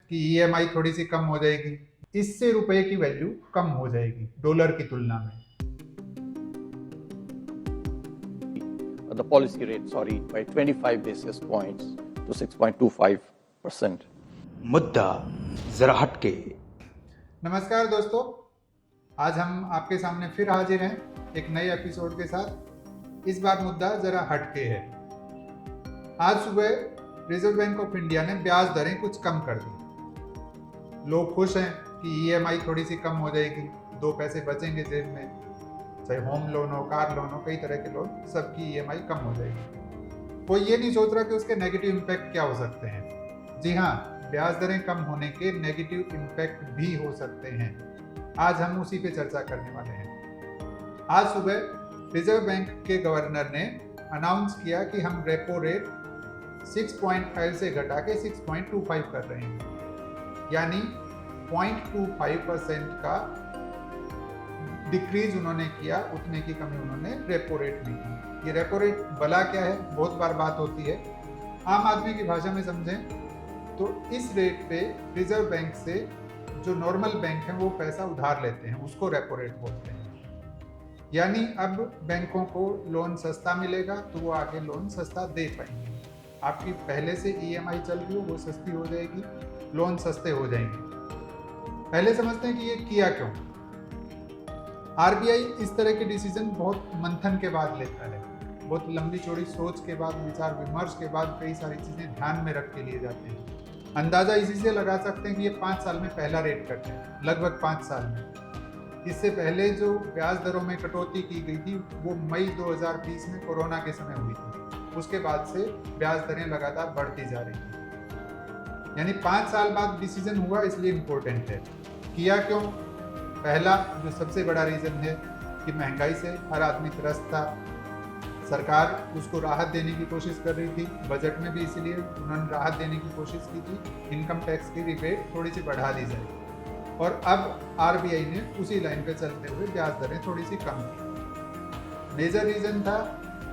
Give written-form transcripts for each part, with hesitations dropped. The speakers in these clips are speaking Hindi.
कि ईएमआई थोड़ी सी कम हो जाएगी, इससे रुपए की वैल्यू कम हो जाएगी डॉलर की तुलना में। The policy rate, by 25 basis points to 6.25%. मुद्दा जरा हटके। नमस्कार दोस्तों, आज हम आपके सामने फिर हाजिर हैं एक नए एपिसोड के साथ। इस बार मुद्दा जरा हटके है। आज सुबह रिजर्व बैंक ऑफ इंडिया ने ब्याज दरें कुछ कम कर दी। लोग खुश हैं कि ईएमआई थोड़ी सी कम हो जाएगी, 2 पैसे बचेंगे जेब में। चाहे होम लोन हो, कार लोन हो, कई तरह के लोन, सबकी ईएमआई कम हो जाएगी। कोई ये नहीं सोच रहा कि उसके नेगेटिव इम्पैक्ट क्या हो सकते हैं। जी हाँ, ब्याज दरें कम होने के नेगेटिव इम्पैक्ट भी हो सकते हैं। आज हम उसी पे चर्चा करने वाले हैं। आज सुबह रिजर्व बैंक के गवर्नर ने अनाउंस किया कि हम रेपो रेट 6.5 से घटा के 6.25 कर रहे हैं, यानी 0.25% का डिक्रीज उन्होंने किया। उतने की कमी उन्होंने रेपो रेट में की। ये रेपो रेट भला क्या है, बहुत बार बात होती है। आम आदमी की भाषा में समझें तो इस रेट पे रिजर्व बैंक से जो नॉर्मल बैंक है वो पैसा उधार लेते हैं, उसको रेपो रेट बोलते हैं। यानी अब बैंकों को लोन सस्ता मिलेगा तो वो आगे लोन सस्ता दे पाएंगे। आपकी पहले से ईएमआई चल रही हो वो सस्ती हो जाएगी, लोन सस्ते हो जाएंगे। पहले समझते हैं कि ये किया क्यों। आरबीआई इस तरह के डिसीजन बहुत मंथन के बाद लेता है, बहुत लंबी चौड़ी सोच के बाद, विचार विमर्श के बाद कई सारी चीज़ें ध्यान में रख के लिए जाते हैं। अंदाज़ा इसी से लगा सकते हैं कि ये 5 साल में पहला रेट कट है, लगभग 5 साल में। इससे पहले जो ब्याज दरों में कटौती की गई थी वो मई 2020 में कोरोना के समय हुई थी। उसके बाद से ब्याज दरें लगातार बढ़ती जा रही थी। यानी 5 साल बाद डिसीजन हुआ, इसलिए इम्पोर्टेंट है। किया क्यों? पहला जो सबसे बड़ा रीज़न है कि महंगाई से हर आदमी त्रस्त था। सरकार उसको राहत देने की कोशिश कर रही थी, बजट में भी इसीलिए उन्होंने राहत देने की कोशिश की थी। इनकम टैक्स की रिबेट थोड़ी सी बढ़ा दी जाए, और अब आरबीआई ने उसी लाइन पे चलते हुए ब्याज दरें थोड़ी सी कम की। मेजर रीज़न था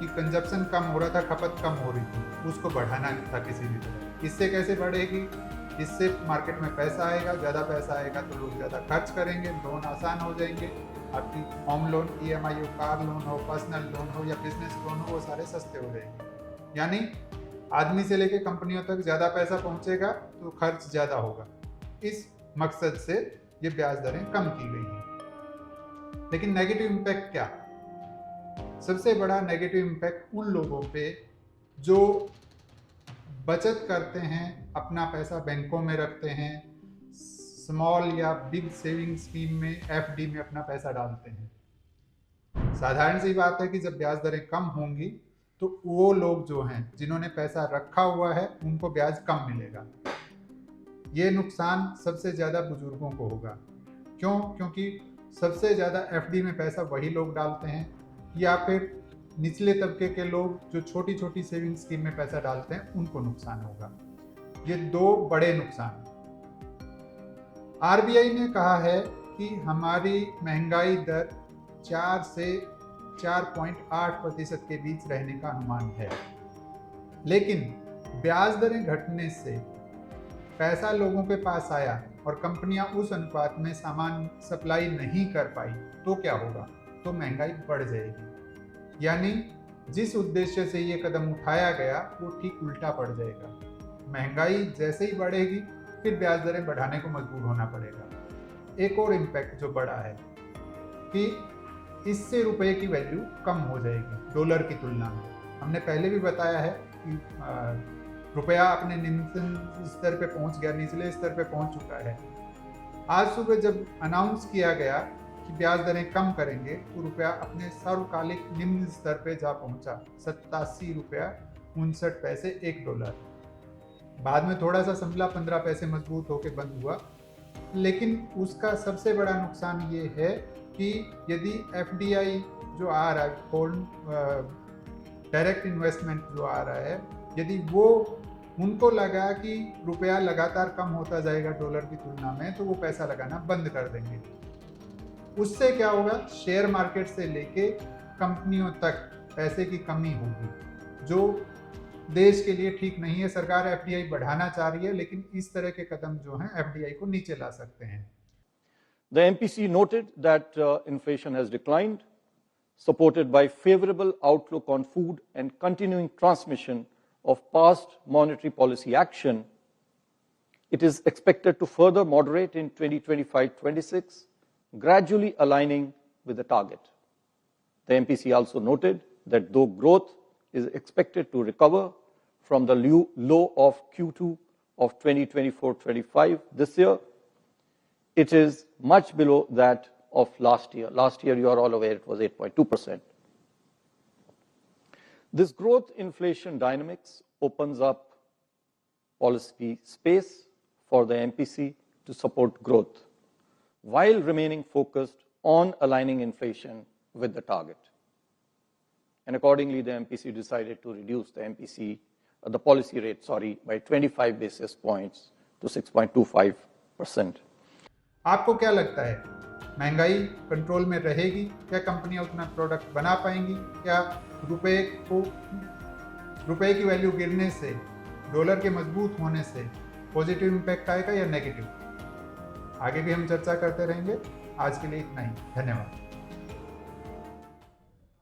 कि कंजप्शन कम हो रहा था, खपत कम हो रही थी, उसको बढ़ाना था किसी भी तरह। इससे कैसे बढ़ेगी? इससे मार्केट में पैसा आएगा, ज़्यादा पैसा आएगा तो लोग ज़्यादा खर्च करेंगे, लोन आसान हो जाएंगे। आपकी होम लोन ईएमआई हो, कार लोन हो, पर्सनल लोन हो या बिजनेस लोन हो, वो सारे सस्ते हो जाएंगे। यानी आदमी से लेके कंपनियों तक ज़्यादा पैसा पहुंचेगा तो खर्च ज़्यादा होगा। इस मकसद से ये ब्याज दरें कम की गई हैं। लेकिन नेगेटिव इम्पैक्ट क्या? सबसे बड़ा नेगेटिव इम्पैक्ट उन लोगों पे जो बचत करते हैं, अपना पैसा बैंकों में रखते हैं, स्मॉल या बिग सेविंग स्कीम में, एफडी में अपना पैसा डालते हैं। साधारण सी बात है कि जब ब्याज दरें कम होंगी तो वो लोग जो हैं जिन्होंने पैसा रखा हुआ है उनको ब्याज कम मिलेगा। ये नुकसान सबसे ज़्यादा बुजुर्गों को होगा। क्यों? क्योंकि सबसे ज़्यादा एफडी में पैसा वही लोग डालते हैं, या फिर निचले तबके के लोग जो छोटी छोटी सेविंग स्कीम में पैसा डालते हैं उनको नुकसान होगा। ये 2 बड़े नुकसान। आरबीआई ने कहा है कि हमारी महंगाई दर 4 से 4.8% के बीच रहने का अनुमान है, लेकिन ब्याज दरें घटने से पैसा लोगों के पास आया और कंपनियां उस अनुपात में सामान सप्लाई नहीं कर पाई तो क्या होगा? तो महंगाई बढ़ जाएगी। यानी जिस उद्देश्य से ये कदम उठाया गया वो ठीक उल्टा पड़ जाएगा। महंगाई जैसे ही बढ़ेगी फिर ब्याज दरें बढ़ाने को मजबूर होना पड़ेगा। एक और इम्पैक्ट जो बड़ा है कि इससे रुपए की वैल्यू कम हो जाएगी डॉलर की तुलना में। हमने पहले भी बताया है कि रुपया अपने निम्न स्तर पे पहुंच गया, निचले स्तर पे पहुंच चुका है। आज सुबह जब अनाउंस किया गया कि ब्याज दरें कम करेंगे तो रुपया अपने सर्वकालिक निम्न स्तर पे जा पहुंचा, 87 रुपया 59 पैसे 1 डॉलर। बाद में थोड़ा सा संभला, 15 पैसे मजबूत होकर बंद हुआ। लेकिन उसका सबसे बड़ा नुकसान ये है कि यदि एफडीआई जो आ रहा है, फॉरेन डायरेक्ट इन्वेस्टमेंट जो आ रहा है, यदि वो उनको लगा कि रुपया लगातार कम होता जाएगा डॉलर की तुलना में, तो वो पैसा लगाना बंद कर देंगे। उससे क्या होगा? शेयर मार्केट से लेके कंपनियों तक पैसे की कमी होगी। जो देश के लिए ठीक नहीं है। सरकार एफडीआई बढ़ाना चाह रही है, लेकिन इस तरह के कदम जो हैं एफडीआई को नीचे ला सकते हैं। The MPC noted that inflation has declined, supported by favorable outlook on food and continuing transmission of past monetary policy action. It is expected to further moderate in 2025-26, gradually aligning with the target. The MPC also noted that though growth is expected to recover from the low of Q2 of 2024-25 this year, it is much below that of last year. Last year, you are all aware, it was 8.2%. This growth inflation dynamics opens up policy space for the MPC to support growth while remaining focused on aligning inflation with the target. And accordingly, the MPC decided to reduce the policy rate, by 25 basis points to 6.25%. आपको क्या लगता है, महंगाई कंट्रोल में रहेगी? क्या कंपनियां उतना प्रोडक्ट बना पाएंगी? क्या रुपए की वैल्यू गिरने से, डॉलर के मजबूत होने से पॉजिटिव इंपैक्ट आएगा या नेगेटिव? आगे भी हम चर्चा करते रहेंगे। आज के लिए इतना ही, धन्यवाद।